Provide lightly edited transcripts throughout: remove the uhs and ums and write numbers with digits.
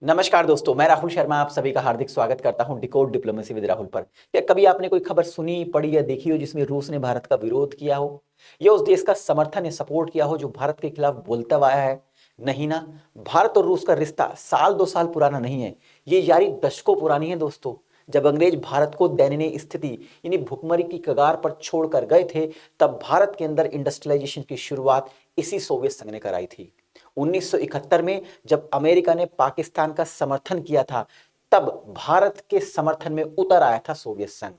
नमस्कार दोस्तों, मैं राहुल शर्मा आप सभी का हार्दिक स्वागत करता हूं डिकोड डिप्लोमेसी विद राहुल पर। क्या कभी आपने कोई खबर सुनी, पढ़ी या देखी हो जिसमें रूस ने भारत का विरोध किया हो या उस देश का समर्थन या सपोर्ट किया हो जो भारत के खिलाफ बोलता हुआ आया है? नहीं ना। भारत और रूस का रिश्ता साल दो साल पुराना नहीं है, ये यारी दशकों पुरानी है दोस्तों। जब अंग्रेज भारत को दयनीय स्थिति यानी भुखमरी की कगार पर छोड़कर गए थे, तब भारत के अंदर इंडस्ट्रियलाइजेशन की शुरुआत इसी सोवियत संघ ने कराई थी। 1971 में जब अमेरिका ने पाकिस्तान का समर्थन किया था, तब भारत के समर्थन में उतर आया था सोवियत संघ।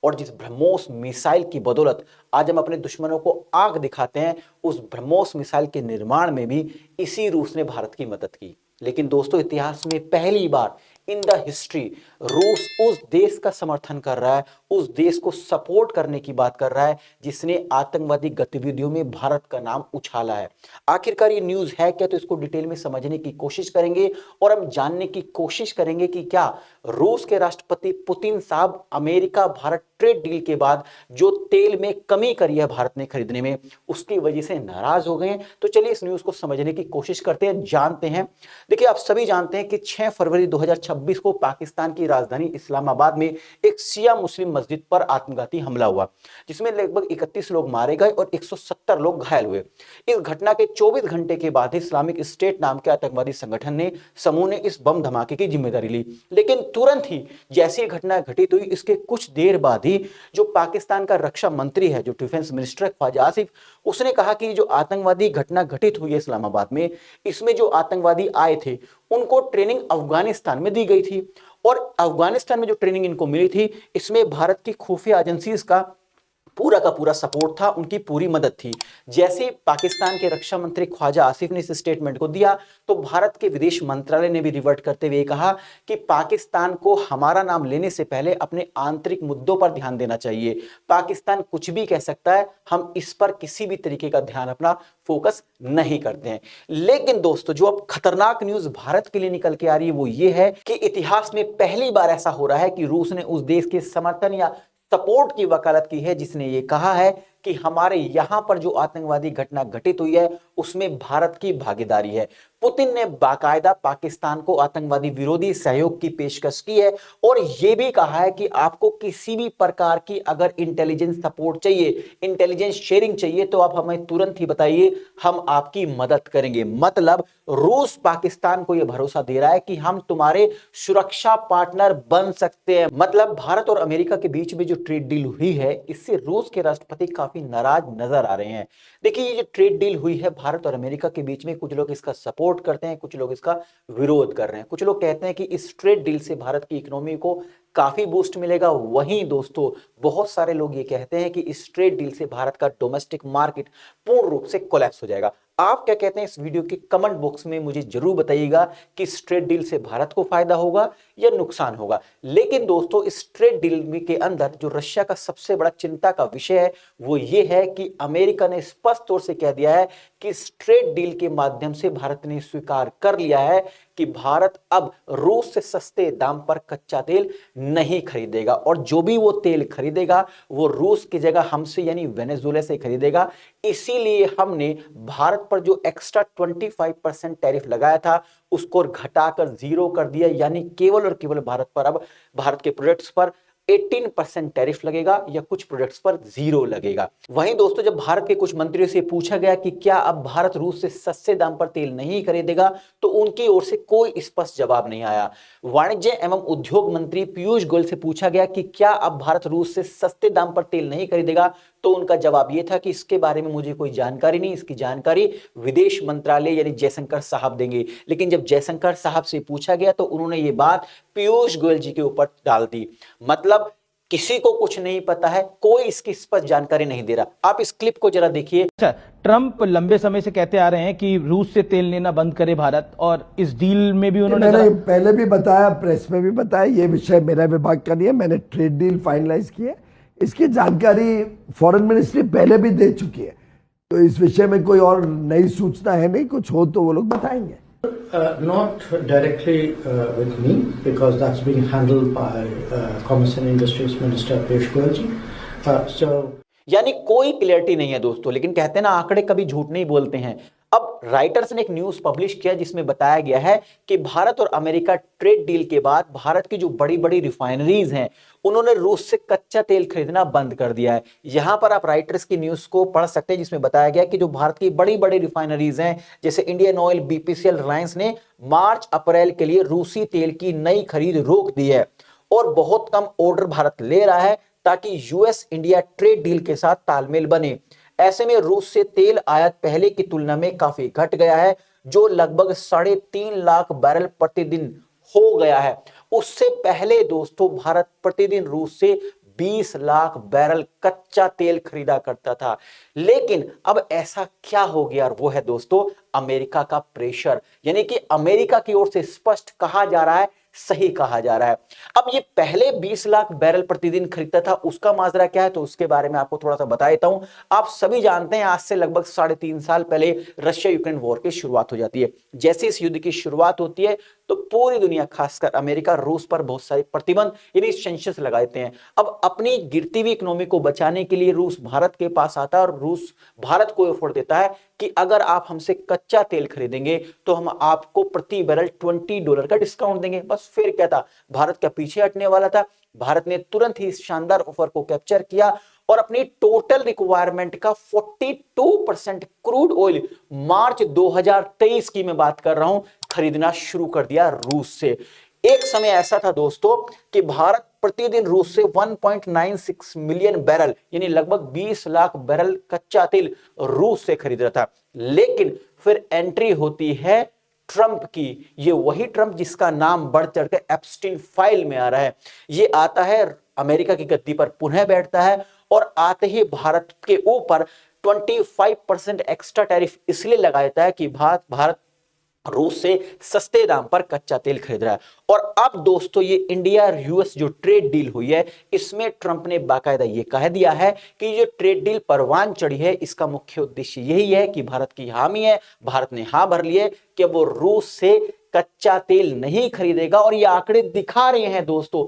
और जिस ब्रह्मोस मिसाइल की बदौलत आज हम अपने दुश्मनों को आंख दिखाते हैं, उस ब्रह्मोस मिसाइल के निर्माण में भी इसी रूस ने भारत की मदद की। लेकिन दोस्तों, इतिहास में पहली बार इन द हिस्ट्री रूस उस देश का समर्थन कर रहा है, उस देश को सपोर्ट करने की बात कर रहा है जिसने आतंकवादी गतिविधियों में भारत का नाम उछाला है। आखिरकार ये न्यूज़ है क्या, तो इसको डिटेल में समझने की कोशिश करेंगे और हम जानने की कोशिश करेंगे कि क्या रूस के राष्ट्रपति पुतिन साहब अमेरिका भारत ट्रेड डील के बाद जो तेल में कमी करी है भारत ने खरीदने में, उसकी वजह से नाराज हो गए। तो चलिए इस न्यूज़ को समझने की कोशिश करते हैं, जानते हैं। देखिए, आप सभी जानते हैं कि 6 फरवरी 2026 को पाकिस्तान की राजधानी इस्लामाबाद में एक शिया मुस्लिम मस्जिद पर आत्मघाती हमला हुआ, जिसमें लगभग 31 लोग मारे गए और 170 लोग घायल हुए। इस घटना के 24 घंटे के बाद इस्लामिक स्टेट नाम के आतंकवादी संगठन ने समूह ने इस बम धमाके की जिम्मेदारी ली। लेकिन तुरंत ही जैसी घटना घटित हुई, इसके कुछ देर बाद ही जो पाकिस्तान का रक्षा मंत्री है, जो डिफेंस मिनिस्टर ख्वाजा आसिफ, उसने कहा कि जो आतंकवादी घटना घटित हुई है इस्लामाबाद में, इसमें जो आतंकवादी आए थे उनको ट्रेनिंग अफगानिस्तान में दी गई थी और अफगानिस्तान में जो ट्रेनिंग इनको मिली थी, इसमें भारत की खुफिया एजेंसीज का पूरा सपोर्ट था, उनकी पूरी मदद थी। जैसे पाकिस्तान के रक्षा मंत्री ख्वाजा आसिफ ने इस स्टेटमेंट को दिया, तो भारत के विदेश मंत्रालय ने भी रिवर्ट करते हुए कहा कि पाकिस्तान को हमारा नाम लेने से पहले अपने आंतरिक मुद्दों पर ध्यान देना चाहिए। पाकिस्तान कुछ भी कह सकता है, हम इस पर किसी भी तरीके का ध्यान अपना फोकस नहीं करते हैं। लेकिन दोस्तों, जो अब खतरनाक न्यूज भारत के लिए निकल के आ रही है वो ये है कि इतिहास में पहली बार ऐसा हो रहा है कि रूस ने उस देश के समर्थन या सपोर्ट की वकालत की है जिसने ये कहा है कि हमारे यहां पर जो आतंकवादी घटना घटित हुई है उसमें भारत की भागीदारी है। पुतिन ने बाकायदा पाकिस्तान को आतंकवादी विरोधी सहयोग की पेशकश की है और यह भी कहा है कि आपको किसी भी प्रकार की अगर इंटेलिजेंस सपोर्ट चाहिए, इंटेलिजेंस शेयरिंग चाहिए, तो आप हमें तुरंत ही बताइए, हम आपकी मदद करेंगे। मतलब रूस पाकिस्तान को यह भरोसा दे रहा है कि हम तुम्हारे सुरक्षा पार्टनर बन सकते हैं। मतलब भारत और अमेरिका के बीच में जो ट्रेड डील हुई है, इससे रूस के राष्ट्रपति काफी नाराज नजर आ रहे हैं। देखिए, ये जो ट्रेड डील हुई है भारत और अमेरिका के बीच में, कुछ लोग इसका सपोर्ट करते हैं, कुछ लोग इसका विरोध कर रहे हैं। कुछ लोग कहते हैं कि इस ट्रेड डील से भारत की इकोनॉमी को काफी बूस्ट मिलेगा। वहीं दोस्तों, बहुत सारे लोग ये कहते हैं कि इस ट्रेड डील से भारत का डोमेस्टिक मार्केट पूर्ण रूप से कोलैप्स हो जाएगा। आप क्या कहते हैं? इस वीडियो के कमेंट बॉक्स में मुझे जरूर बताइएगा कि इस ट्रेड डील से भारत को फायदा होगा या नुकसान होगा। लेकिन दोस्तों, इस ट्रेड डील के अंदर जो रशिया का सबसे बड़ा चिंता का विषय है वो ये है कि अमेरिका ने स्पष्ट तौर से कह दिया है कि इस ट्रेड डील के माध्यम से भारत ने स्वीकार कर लिया है कि भारत अब रूस से सस्ते दाम पर कच्चा तेल नहीं खरीदेगा और जो भी वो तेल खरीदेगा वो रूस की जगह हमसे यानी वेनेजुएला से खरीदेगा। इसीलिए हमने भारत पर जो एक्स्ट्रा 25% टैरिफ लगाया था उसको घटाकर 0 कर दिया, यानी केवल और केवल भारत पर अब भारत के प्रोडक्ट्स पर 18% टैरिफ लगेगा या कुछ प्रोडक्ट्स पर 0 लगेगा। वहीं दोस्तों, जब भारत के कुछ मंत्रियों से पूछा गया कि क्या अब भारत रूस से सस्ते दाम पर तेल नहीं खरीदेगा, तो उनकी ओर से कोई स्पष्ट जवाब नहीं आया। वाणिज्य एवं उद्योग मंत्री पीयूष गोयल से पूछा गया कि क्या अब भारत रूस से सस्ते दाम पर तेल नहीं खरीदेगा, तो उनका जवाब यह था कि इसके बारे में मुझे कोई जानकारी नहीं, इसकी जानकारी विदेश मंत्रालय यानी जयशंकर साहब देंगे। लेकिन जब जयशंकर साहब से पूछा गया तो उन्होंने ये बात पीयूष गोयल जी के ऊपर डाल दी। मतलब किसी को कुछ नहीं पता है, कोई इसकी स्पष्ट जानकारी नहीं दे रहा। आप इस क्लिप को जरा देखिए। अच्छा, ट्रंप लंबे समय से कहते आ रहे हैं कि रूस से तेल लेना बंद करे भारत, और इस डील में भी उन्होंने मैंने पहले भी बताया, प्रेस में भी बताया, ये विषय मेरा विभाग का नहीं है। मैंने ट्रेड डील फाइनलाइज की है, इसकी जानकारी फॉरेन मिनिस्ट्री पहले भी दे चुकी है, तो इस विषय में कोई और नई सूचना है नहीं। कुछ हो तो वो लोग बताएंगे। Not directly with me, because that's being handled by Commerce and Industries Minister Piyush Goyal ji. So यानी कोई क्लियरिटी नहीं है दोस्तों। लेकिन कहते हैं ना, आंकड़े कभी झूठ नहीं बोलते हैं। अब राइटर्स ने एक न्यूज पब्लिश किया जिसमें बताया गया है कि भारत और अमेरिका ट्रेड डील के बाद भारत की जो बड़ी बड़ी रिफाइनरीज हैं उन्होंने रूस से कच्चा तेल खरीदना बंद कर दिया है। यहां पर आप राइटर्स की न्यूज को पढ़ सकते हैं जिसमें बताया गया कि जो भारत की बड़ी बड़ी रिफाइनरीज हैं जैसे इंडियन ऑयल, बीपीसीएल, रिलायंस ने मार्च अप्रैल के लिए रूसी तेल की नई खरीद रोक दी है और बहुत कम ऑर्डर भारत ले रहा है ताकि यूएस इंडिया ट्रेड डील के साथ तालमेल बने। ऐसे में रूस से तेल आयात पहले की तुलना में काफी घट गया है जो लगभग 3.5 लाख बैरल प्रतिदिन हो गया है। उससे पहले दोस्तों भारत प्रतिदिन रूस से 20 लाख बैरल कच्चा तेल खरीदा करता था। लेकिन अब ऐसा क्या हो गया, और वो है दोस्तों अमेरिका का प्रेशर, यानी कि अमेरिका की ओर से स्पष्ट कहा जा रहा है, सही कहा जा रहा है। अब ये पहले 20 लाख बैरल प्रतिदिन खरीदता था, उसका माजरा क्या है तो उसके बारे में आपको थोड़ा सा बता देता हूं। आप सभी जानते हैं आज से लगभग 3.5 साल पहले रशिया यूक्रेन वॉर की शुरुआत हो जाती है। जैसे इस युद्ध की शुरुआत होती है तो पूरी दुनिया खासकर अमेरिका रूस पर बहुत सारे प्रतिबंध यानी सेंक्शंस लगा देते हैं। अब अपनी गिरती हुई इकोनॉमी को बचाने के लिए रूस भारत के पास आता है और रूस भारत को ऑफर देता है कि अगर आप हमसे कच्चा तेल खरीदेंगे तो हम आपको प्रति बैरल $20 का डिस्काउंट देंगे। बस फिर क्या था, भारत का पीछे हटने वाला था। भारत ने तुरंत ही इस शानदार ऑफर को कैप्चर किया और अपनी टोटल रिक्वायरमेंट का 42% क्रूड ऑयल मार्च 2023 की मैं बात कर रहा हूं खरीदना शुरू कर दिया रूस से। एक समय ऐसा था दोस्तों कि भारत प्रतिदिन रूस से 1.96 मिलियन बैरल यानी लगभग 20 लाख बैरल कच्चा तेल रूस से खरीद रहा था। लेकिन फिर एंट्री होती है ट्रंप की, ये वही ट्रंप जिसका नाम बढ़ चढ़कर एप्स्टीन फाइल में आ रहा है। ये आता है अमेरिका की गद्दी पर पुनः बैठता है और आते ही भारत के ऊपर 25% एक्स्ट्रा टैरिफ इसलिए लगा देता है कि भारत रूस से सस्ते दाम पर कच्चा तेल खरीद रहा है। और अब दोस्तों ये इंडिया यूएस जो ट्रेड डील हुई है इसमें ट्रंप ने बाकायदा ये कह दिया है कि ये ट्रेड डील परवान चढ़ी है, इसका मुख्य उद्देश्य यही है कि भारत की हामी है, भारत ने हाँ भर लिए कि वो रूस से कच्चा तेल नहीं खरीदेगा। और ये आंकड़े दिखा रहे हैं दोस्तों,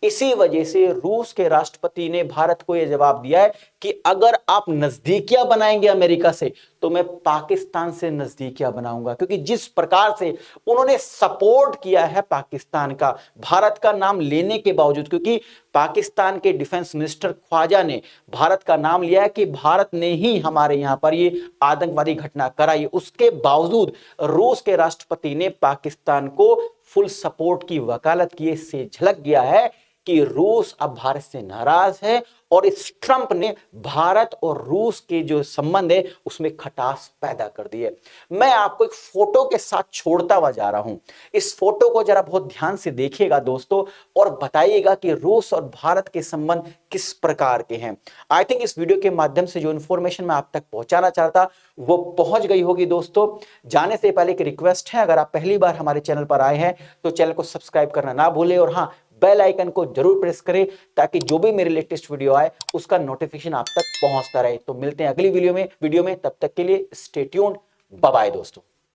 इसी वजह से रूस के राष्ट्रपति ने भारत को यह जवाब दिया है कि अगर आप नजदीकियां बनाएंगे अमेरिका से तो मैं पाकिस्तान से नजदीकियां बनाऊंगा। क्योंकि जिस प्रकार से उन्होंने सपोर्ट किया है पाकिस्तान का भारत का नाम लेने के बावजूद, क्योंकि पाकिस्तान के डिफेंस मिनिस्टर ख्वाजा ने भारत का नाम लिया है कि भारत ने ही हमारे यहां पर ये आतंकवादी घटना कराई, उसके बावजूद रूस के राष्ट्रपति ने पाकिस्तान को फुल सपोर्ट की वकालत की। इससे झलक गया है कि रूस अब भारत से नाराज है और इस ट्रंप ने भारत और रूस के जो संबंध है उसमें खटास पैदा कर दी है। मैं आपको एक फोटो के साथ छोड़ता हुआ जा रहा हूं, इस फोटो को जरा बहुत ध्यान से देखिएगा दोस्तों और बताइएगा कि रूस और भारत के संबंध किस प्रकार के हैं। आई थिंक इस वीडियो के माध्यम से जो इंफॉर्मेशन मैं आप तक पहुंचाना चाहता वो पहुंच गई होगी। दोस्तों जाने से पहले एक रिक्वेस्ट है, अगर आप पहली बार हमारे चैनल पर आए हैं तो चैनल को सब्सक्राइब करना ना भूलें और हाँ बेल आइकन को जरूर प्रेस करें ताकि जो भी मेरे लेटेस्ट वीडियो आए उसका नोटिफिकेशन आप तक पहुंचता रहे। तो मिलते हैं अगली वीडियो में, तब तक के लिए स्टे ट्यून्ड, बाय बाय दोस्तों।